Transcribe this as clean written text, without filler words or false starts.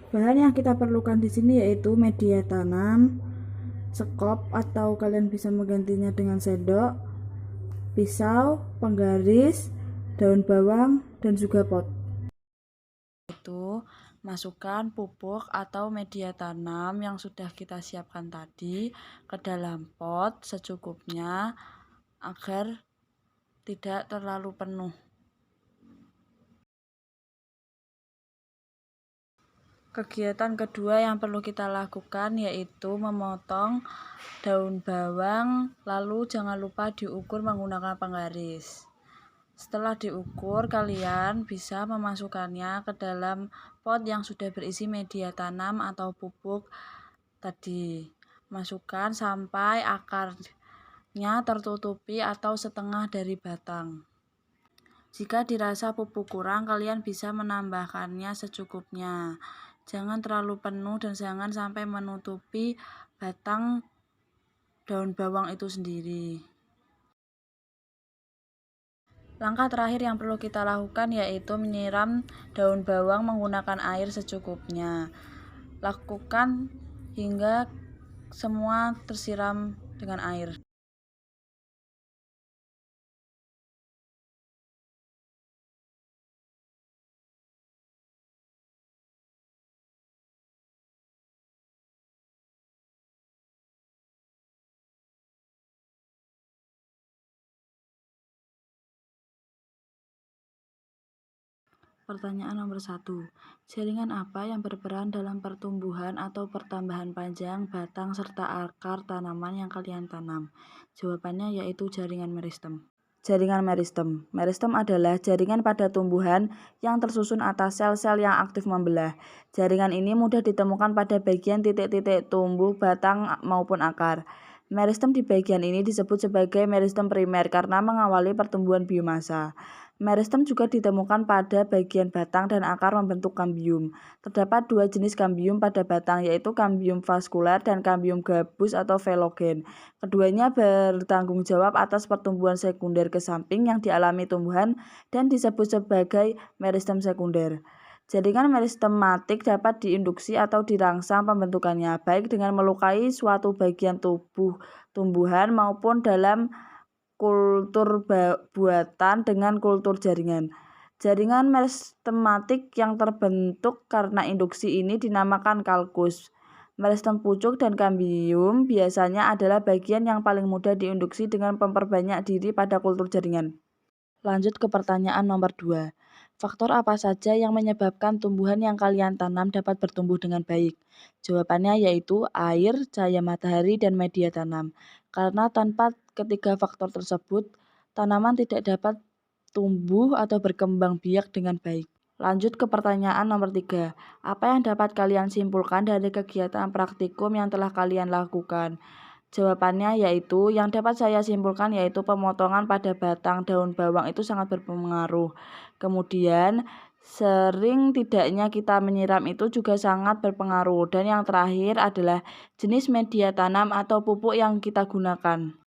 Bahan yang kita perlukan di sini yaitu media tanam, sekop atau kalian bisa menggantinya dengan sendok, pisau, penggaris, daun bawang, dan juga pot. Itu masukkan pupuk atau media tanam yang sudah kita siapkan tadi ke dalam pot secukupnya agar tidak terlalu penuh. Kegiatan kedua yang perlu kita lakukan yaitu memotong daun bawang, lalu jangan lupa diukur menggunakan penggaris. Setelah diukur, kalian bisa memasukkannya ke dalam pot yang sudah berisi media tanam atau pupuk tadi. Masukkan sampai akarnya tertutupi atau setengah dari batang. Jika dirasa pupuk kurang, kalian bisa menambahkannya secukupnya. Jangan terlalu penuh dan jangan sampai menutupi batang daun bawang itu sendiri. Langkah terakhir yang perlu kita lakukan yaitu menyiram daun bawang menggunakan air secukupnya. Lakukan hingga semua tersiram dengan air. Pertanyaan nomor 1. Jaringan apa yang berperan dalam pertumbuhan atau pertambahan panjang, batang, serta akar tanaman yang kalian tanam? Jawabannya yaitu jaringan meristem. Jaringan meristem. Meristem adalah jaringan pada tumbuhan yang tersusun atas sel-sel yang aktif membelah. Jaringan ini mudah ditemukan pada bagian titik-titik tumbuh, batang, maupun akar. Meristem di bagian ini disebut sebagai meristem primer karena mengawali pertumbuhan biomasa. Meristem juga ditemukan pada bagian batang dan akar membentuk kambium. Terdapat dua jenis kambium pada batang, yaitu kambium vaskuler dan kambium gabus atau velogen. Keduanya bertanggung jawab atas pertumbuhan sekunder ke samping yang dialami tumbuhan dan disebut sebagai meristem sekunder. Jaringan meristematik dapat diinduksi atau dirangsang pembentukannya, baik dengan melukai suatu bagian tubuh tumbuhan maupun dalam kultur buatan dengan kultur jaringan. Jaringan meristematik yang terbentuk karena induksi ini dinamakan kalkus. Meristem pucuk dan kambium biasanya adalah bagian yang paling mudah diinduksi dengan memperbanyak diri pada kultur jaringan. Lanjut ke pertanyaan nomor 2. Faktor apa saja yang menyebabkan tumbuhan yang kalian tanam dapat bertumbuh dengan baik? Jawabannya yaitu air, cahaya matahari, dan media tanam. Karena tanpa ketiga faktor tersebut, tanaman tidak dapat tumbuh atau berkembang biak dengan baik. Lanjut ke pertanyaan nomor 3. Apa yang dapat kalian simpulkan dari kegiatan praktikum yang telah kalian lakukan? Jawabannya yaitu, yang dapat saya simpulkan yaitu pemotongan pada batang daun bawang itu sangat berpengaruh. Kemudian, sering tidaknya kita menyiram itu juga sangat berpengaruh. Dan yang terakhir adalah jenis media tanam atau pupuk yang kita gunakan.